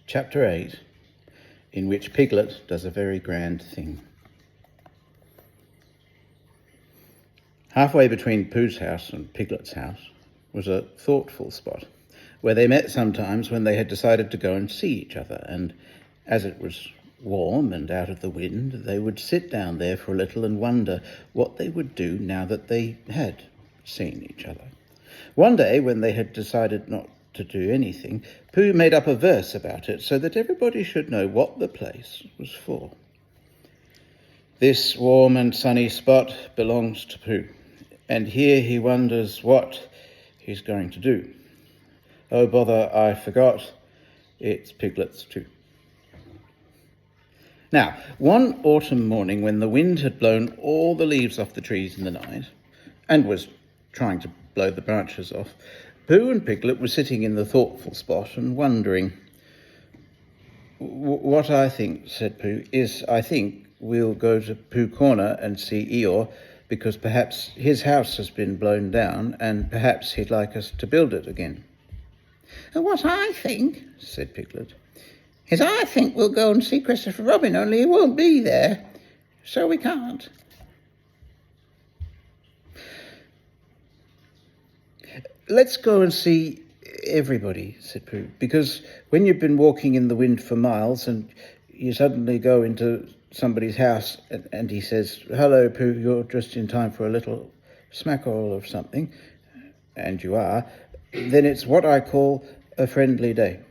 Chapter 8, in which Piglet does a very grand thing. Halfway between Pooh's house and Piglet's house was a thoughtful spot, where they met sometimes when they had decided to go and see each other, and as it was warm and out of the wind, they would sit down there for a little and wonder what they would do now that they had seen each other. One day, when they had decided not to do anything, Pooh made up a verse about it so that everybody should know what the place was for. This warm and sunny spot belongs to Pooh, and here he wonders what he's going to do. Oh, bother, I forgot. It's Piglet's too. Now, one autumn morning when the wind had blown all the leaves off the trees in the night and was trying to blow the branches off, Pooh and Piglet were sitting in the thoughtful spot and wondering. What I think, said Pooh, is I think we'll go to Pooh Corner and see Eeyore, because perhaps his house has been blown down and perhaps he'd like us to build it again. What I think, said Piglet, is I think we'll go and see Christopher Robin, only he won't be there, so we can't. Let's go and see everybody, said Pooh, because when you've been walking in the wind for miles and you suddenly go into somebody's house and he says, "Hello, Pooh, you're just in time for a little smackerel of something," and you are, then it's what I call a friendly day.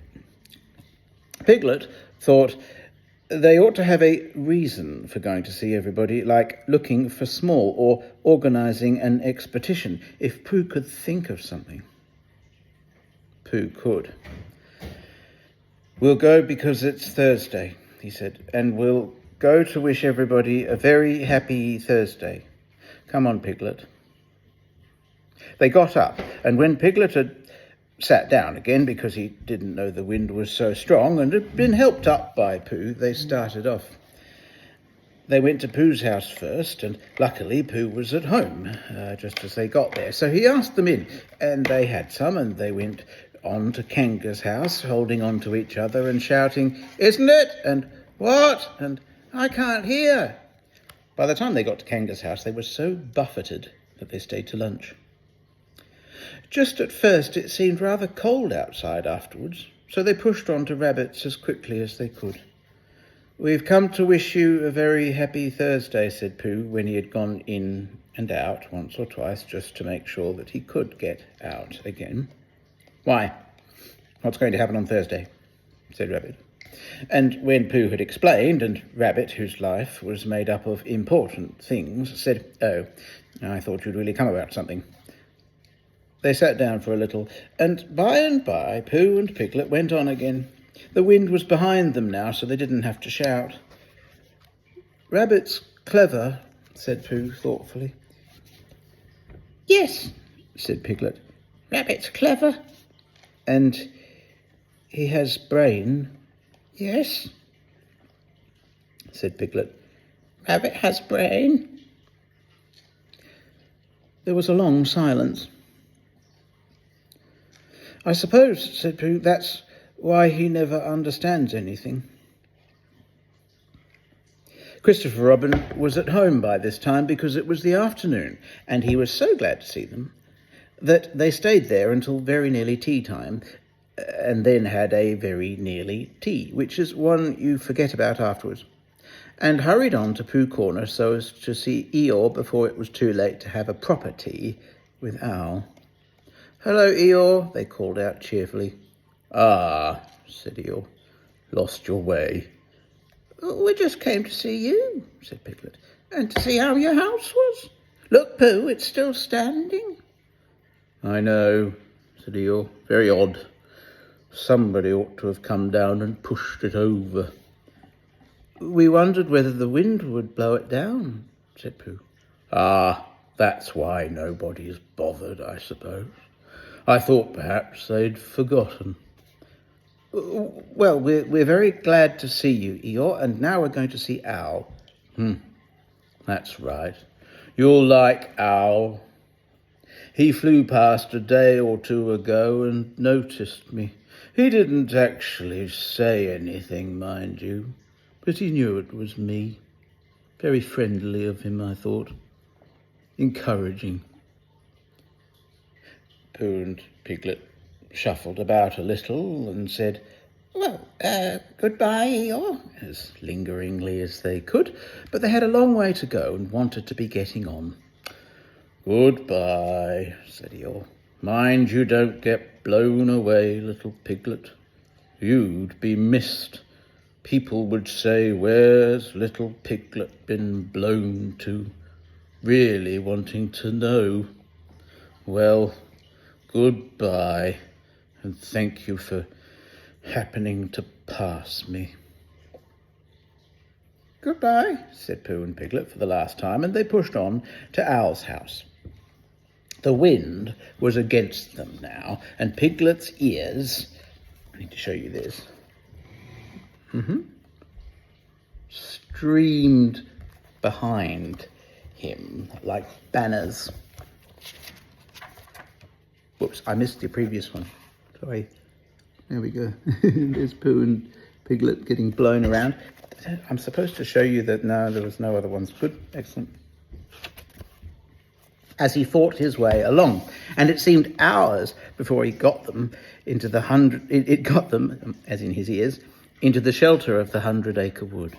Piglet thought they ought to have a reason for going to see everybody, like looking for small or organising an expedition, if Pooh could think of something. Pooh could. "We'll go because it's Thursday," he said, "and we'll go to wish everybody a very happy Thursday. Come on, Piglet." They got up, and when Piglet had sat down again because he didn't know the wind was so strong and had been helped up by Pooh, they started off. They went to Pooh's house first, and luckily Pooh was at home just as they got there, so he asked them in, and they had some, and they went on to Kanga's house, holding on to each other and shouting, "Isn't it?" and "What?" and "I can't hear." By the time they got to Kanga's house, they were so buffeted that they stayed to lunch. Just at first it seemed rather cold outside afterwards, so they pushed on to Rabbit's as quickly as they could. "We've come to wish you a very happy Thursday," said Pooh, when he had gone in and out once or twice just to make sure that he could get out again. "Why, what's going to happen on Thursday?" said Rabbit. And when Pooh had explained, and Rabbit, whose life was made up of important things, said, "Oh, I thought you'd really come about something." They sat down for a little, and by Pooh and Piglet went on again. The wind was behind them now, so they didn't have to shout. "Rabbit's clever," said Pooh thoughtfully. "Yes," said Piglet. "Rabbit's clever." "And he has brain." "Yes," said Piglet. "Rabbit has brain." There was a long silence. "I suppose," said Pooh, "that's why he never understands anything." Christopher Robin was at home by this time because it was the afternoon, and he was so glad to see them that they stayed there until very nearly tea time, and then had a very nearly tea, which is one you forget about afterwards, and hurried on to Pooh Corner so as to see Eeyore before it was too late to have a proper tea with Owl. "Hello, Eeyore," they called out cheerfully. "Ah," said Eeyore, "lost your way." "We just came to see you," said Piglet, "and to see how your house was. Look, Pooh, it's still standing." "I know," said Eeyore, "very odd. Somebody ought to have come down and pushed it over." "We wondered whether the wind would blow it down," said Pooh. "Ah, that's why nobody's bothered, I suppose. I thought perhaps they'd forgotten." "Well, we're very glad to see you, Eeyore, and now we're going to see Owl." That's right. You'll like Owl. He flew past a day or two ago and noticed me. He didn't actually say anything, mind you, but he knew it was me. Very friendly of him, I thought. Encouraging. Pooh and Piglet shuffled about a little and said, Well, goodbye, Eeyore, as lingeringly as they could, but they had a long way to go and wanted to be getting on. Goodbye, said Eeyore. Mind you don't get blown away, little Piglet. You'd be missed. People would say, where's little Piglet been blown to? Really wanting to know. Well, goodbye, and thank you for happening to pass me. Goodbye, Said Pooh and Piglet for the last time, and they pushed on to Owl's house. The wind was against them now, and Piglet's ears, I need to show you this, streamed behind him like banners. Whoops, I missed the previous one. Sorry. There we go. There's Pooh and Piglet getting blown around. I'm supposed to show you that no, there was no other ones. Good, excellent. As he fought his way along, and it seemed hours before he got them into the it got them, as in his ears, into the shelter of the 100 Acre Wood.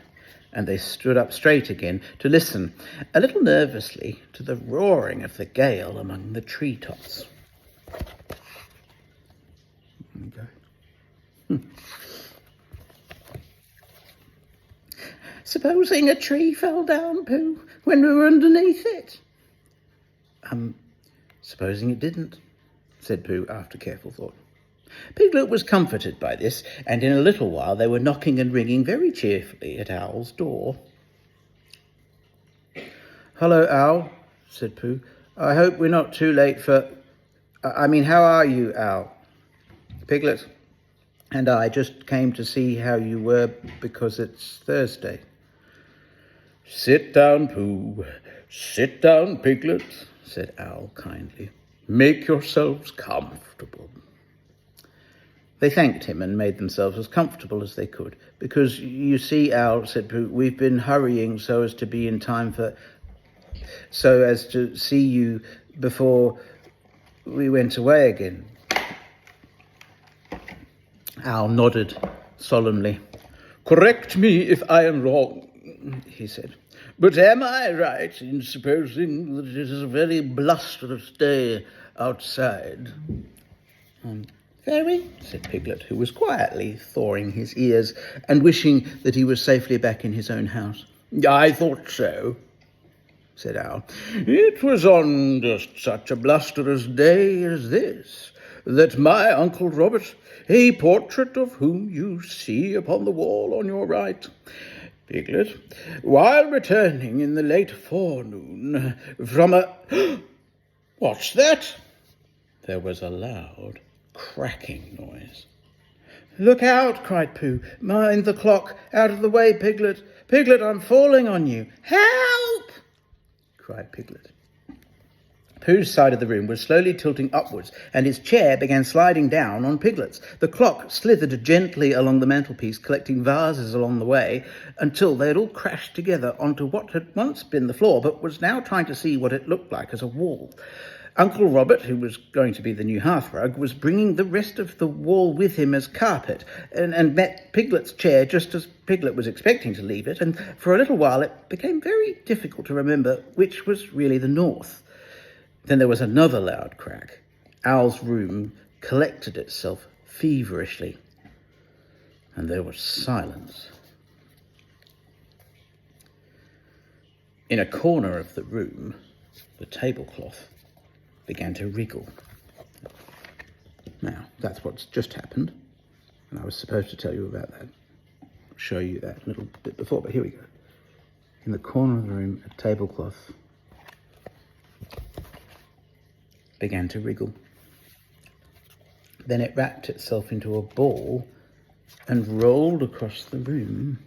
And they stood up straight again to listen, a little nervously, to the roaring of the gale among the treetops. There we go. Supposing a tree fell down, Pooh, when we were underneath it? Supposing it didn't, said Pooh after careful thought. Piglet was comforted by this, and in a little while they were knocking and ringing very cheerfully at Owl's door. Hello, Owl, said Pooh. I hope we're not too late for... how are you, Owl? Piglet and I just came to see how you were because it's Thursday. Sit down, Pooh. Sit down, Piglet, said Owl kindly. Make yourselves comfortable. They thanked him and made themselves as comfortable as they could. Because, you see, Owl, said Pooh, we've been hurrying so as to be in time so as to see you before we went away again. Owl nodded solemnly. Correct me if I am wrong, he said. But am I right in supposing that it is a very blusterous day outside? Very, said Piglet, who was quietly thawing his ears and wishing that he was safely back in his own house. I thought so, said Owl. It was on just such a blusterous day as this that my Uncle Robert, a portrait of whom you see upon the wall on your right, Piglet, while returning in the late forenoon from a... What's that? There was a loud cracking noise. Look out, cried Pooh. Mind the clock. Out of the way, Piglet. Piglet, I'm falling on you. Help! Cried Piglet. Pooh's side of the room was slowly tilting upwards, and his chair began sliding down on Piglet's. The clock slithered gently along the mantelpiece, collecting vases along the way, until they had all crashed together onto what had once been the floor, but was now trying to see what it looked like as a wall. Uncle Robert, who was going to be the new hearthrug, was bringing the rest of the wall with him as carpet, and met Piglet's chair just as Piglet was expecting to leave it, and for a little while it became very difficult to remember which was really the north. Then there was another loud crack. Owl's room collected itself feverishly, and there was silence. In a corner of the room, the tablecloth began to wriggle. Now, that's what's just happened, and I was supposed to tell you about that, show you that a little bit before, but here we go. In the corner of the room, a tablecloth began to wriggle. Then it wrapped itself into a ball and rolled across the room.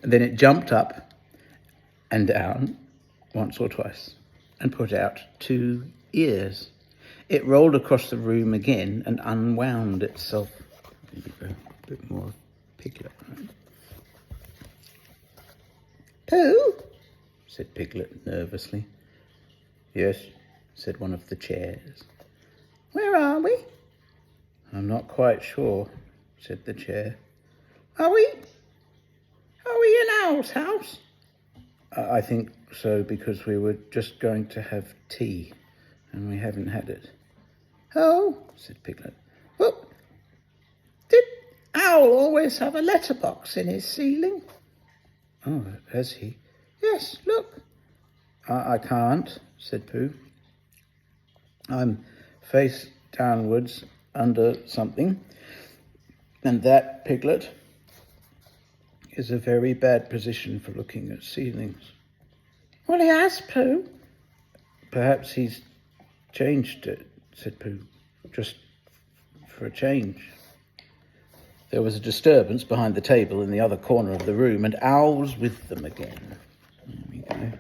And then it jumped up and down once or twice and put out 2 ears. It rolled across the room again and unwound itself. There you go, a bit more Piglet, right? Pooh? Said Piglet nervously. Yes, said one of the chairs. Where are we? I'm not quite sure, said the chair. Are we in Owl's house? I think so, because we were just going to have tea, and we haven't had it. Oh, Said Piglet. well, did Owl always have a letterbox in his ceiling? Oh, has he? Yes, look. I can't, said Pooh. I'm face downwards under something, and that, Piglet, is a very bad position for looking at ceilings. Well, he has, Pooh. Perhaps he's changed it, said Pooh, just for a change. There was a disturbance behind the table in the other corner of the room, and Owl was with them again. There we go.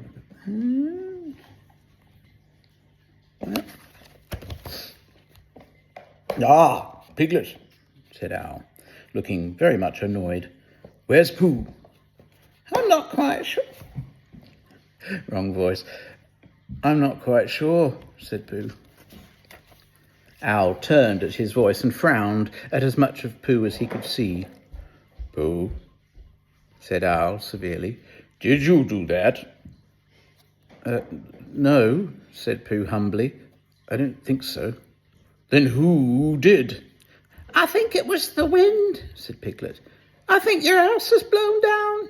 Ah, Piglet, said Owl, looking very much annoyed. Where's Pooh? I'm not quite sure. Wrong voice. I'm not quite sure, said Pooh. Owl turned at his voice and frowned at as much of Pooh as he could see. Pooh, said Owl severely, did you do that? No, said Pooh humbly. I don't think so. Then who did? I think it was the wind, said Piglet. I think your house has blown down.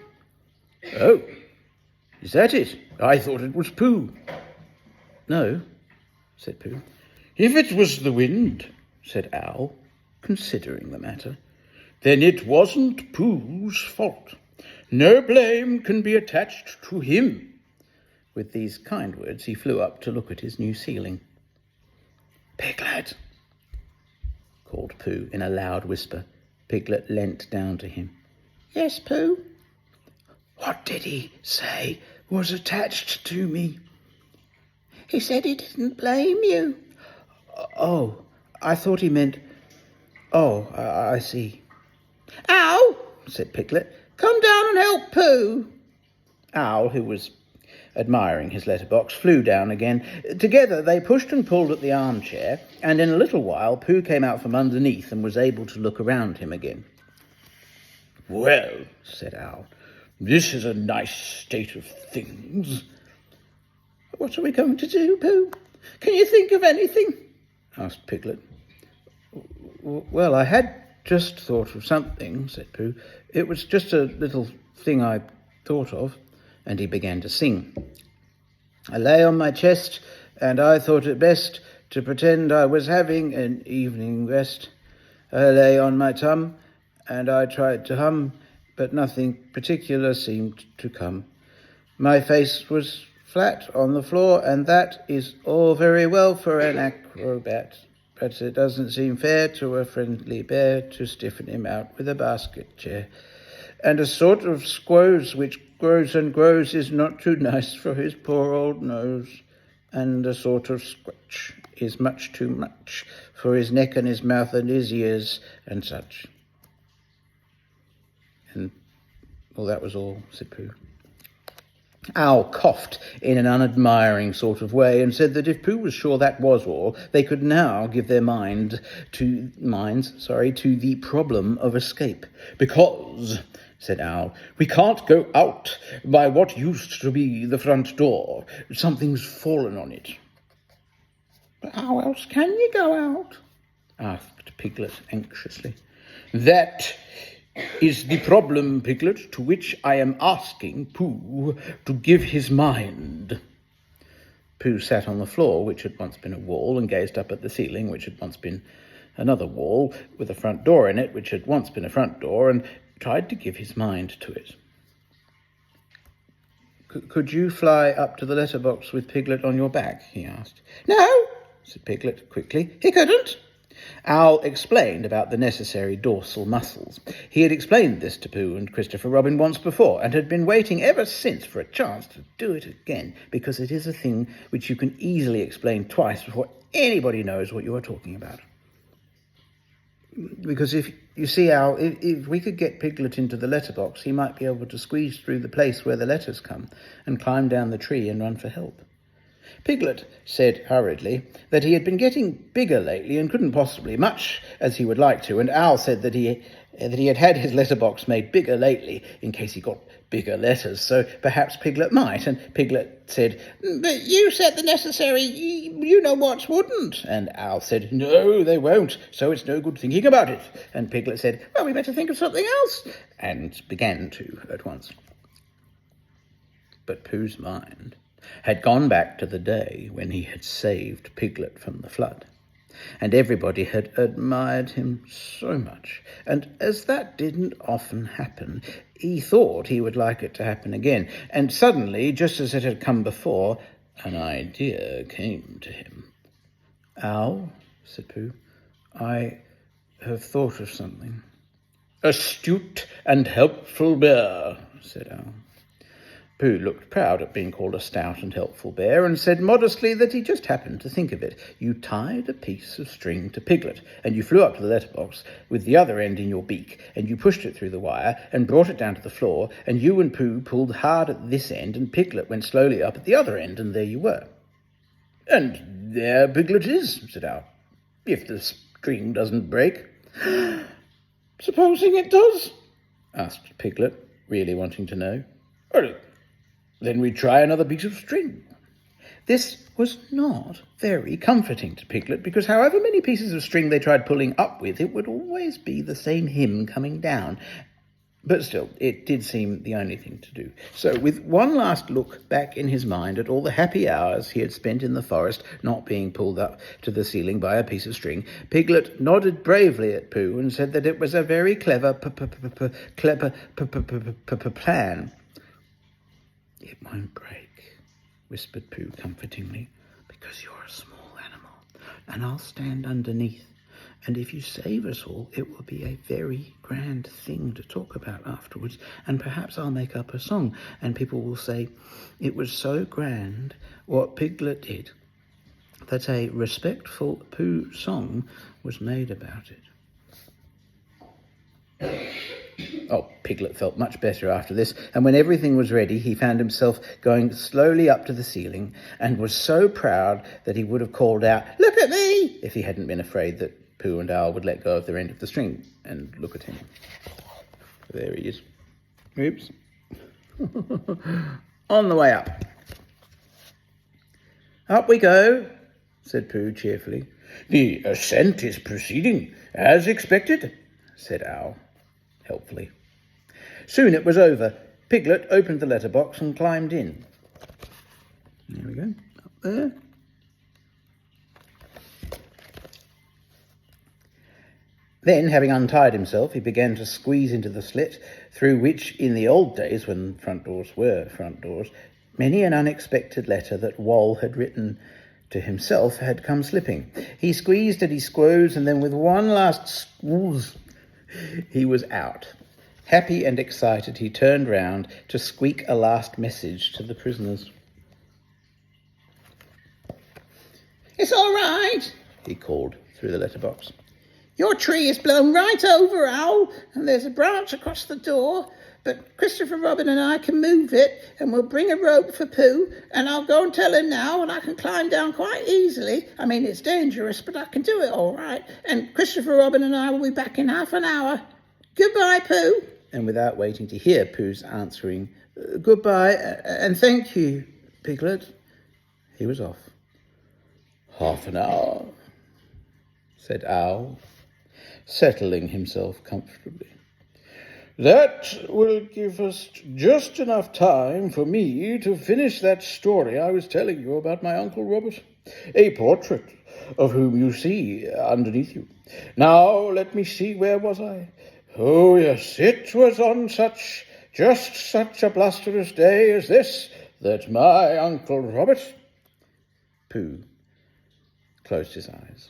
Oh, is that it? I thought it was Pooh. No, said Pooh. If it was the wind, said Owl, considering the matter, then it wasn't Pooh's fault. No blame can be attached to him. With these kind words, he flew up to look at his new ceiling. Piglet, called Pooh in a loud whisper. Piglet leant down to him. Yes, Pooh? What did he say was attached to me? He said he didn't blame you. Oh, I thought he meant... Oh, I see. Owl, Said Piglet. come down and help Pooh. Owl, who was admiring his letterbox, flew down again. Together they pushed and pulled at the armchair, and in a little while Pooh came out from underneath and was able to look around him again. Well, said Owl, this is a nice state of things. What are we going to do, Pooh? Can you think of anything? Asked Piglet. Well, I had just thought of something, said Pooh. It was just a little thing I thought of. And he began to sing. I lay on my chest, and I thought it best to pretend I was having an evening rest. I lay on my tum, and I tried to hum, but nothing particular seemed to come. My face was flat on the floor, and that is all very well for an acrobat, but it doesn't seem fair to a friendly bear to stiffen him out with a basket chair. And a sort of squoze which grows and grows is not too nice for his poor old nose. And a sort of scratch is much too much for his neck and his mouth and his ears and such. And, well, that was all, said Pooh. Owl coughed in an unadmiring sort of way and said that if Pooh was sure that was all, they could now give their minds to the problem of escape. Because, said Owl, we can't go out by what used to be the front door. Something's fallen on it. But how else can you go out? Asked Piglet anxiously. That is the problem, Piglet, to which I am asking Pooh to give his mind. Pooh sat on the floor, which had once been a wall, and gazed up at the ceiling, which had once been another wall, with a front door in it, which had once been a front door, and tried to give his mind to it. Could you fly up to the letterbox with Piglet on your back? He asked. No, said Piglet quickly. he couldn't. Owl explained about the necessary dorsal muscles. He had explained this to Pooh and Christopher Robin once before, and had been waiting ever since for a chance to do it again, because it is a thing which you can easily explain twice before anybody knows what you're talking about. Because if you see, Al, if we could get Piglet into the letterbox, he might be able to squeeze through the place where the letters come and climb down the tree and run for help. Piglet said hurriedly that he had been getting bigger lately and couldn't possibly, much as he would like to, and Al said that he had had his letterbox made bigger lately in case he got bigger letters, so perhaps Piglet might. And Piglet said, But you said the necessary, you know what wouldn't. And Al said, no, they won't, so it's no good thinking about it. And Piglet said, Well, we better think of something else. and began to at once. But Pooh's mind had gone back to the day when he had saved Piglet from the flood, and everybody had admired him so much, and as that didn't often happen, he thought he would like it to happen again, and suddenly, just as it had come before, an idea came to him. Al, said Pooh, I have thought of something. Astute and helpful bear, said Al. Pooh looked proud at being called a stout and helpful bear and said modestly that he just happened to think of it. You tied a piece of string to Piglet, and you flew up to the letterbox with the other end in your beak, and you pushed it through the wire and brought it down to the floor, and you and Pooh pulled hard at this end, and Piglet went slowly up at the other end, and there you were. And there Piglet is, said Al, if the string doesn't break. Supposing it does? Asked Piglet, really wanting to know. Well, then we try another piece of string. This was not very comforting to Piglet, because however many pieces of string they tried pulling up with, it would always be the same hymn coming down. But still, it did seem the only thing to do. So with one last look back in his mind at all the happy hours he had spent in the forest, not being pulled up to the ceiling by a piece of string, Piglet nodded bravely at Pooh and said that it was a very clever plan. It won't break, whispered Pooh comfortingly, because you're a small animal, and I'll stand underneath, and if you save us all, it will be a very grand thing to talk about afterwards, and perhaps I'll make up a song, and people will say, it was so grand what Piglet did, that a respectful Pooh song was made about it. Oh, Piglet felt much better after this, and when everything was ready, he found himself going slowly up to the ceiling, and was so proud that he would have called out, look at me, if he hadn't been afraid that Pooh and Al would let go of their end of the string and look at him. There he is. Oops. On the way up. Up we go, said Pooh cheerfully. The ascent is proceeding as expected, said Al helpfully. Soon it was over. Piglet opened the letterbox and climbed in. There we go, up there. Then, having untied himself, he began to squeeze into the slit, through which, in the old days, when front doors were front doors, many an unexpected letter that Wal had written to himself had come slipping. He squeezed and he squoze, and then with one last squeeze, he was out. Happy and excited, he turned round to squeak a last message to the prisoners. It's all right, he called through the letterbox. Your tree is blown right over, Al, and there's a branch across the door, but Christopher Robin and I can move it, and we'll bring a rope for Pooh, and I'll go and tell him now, and I can climb down quite easily. I mean, it's dangerous, but I can do it all right, and Christopher Robin and I will be back in half an hour. Goodbye, Pooh. And without waiting to hear Pooh's answering, goodbye, and thank you, Piglet, he was off. Half an hour, said Al, settling himself comfortably. That will give us just enough time for me to finish that story I was telling you about my Uncle Robert, a portrait of whom you see underneath you. Now, let me see, where was I? Oh, yes, it was on just such a blusterous day as this that my Uncle Robert... Pooh closed his eyes.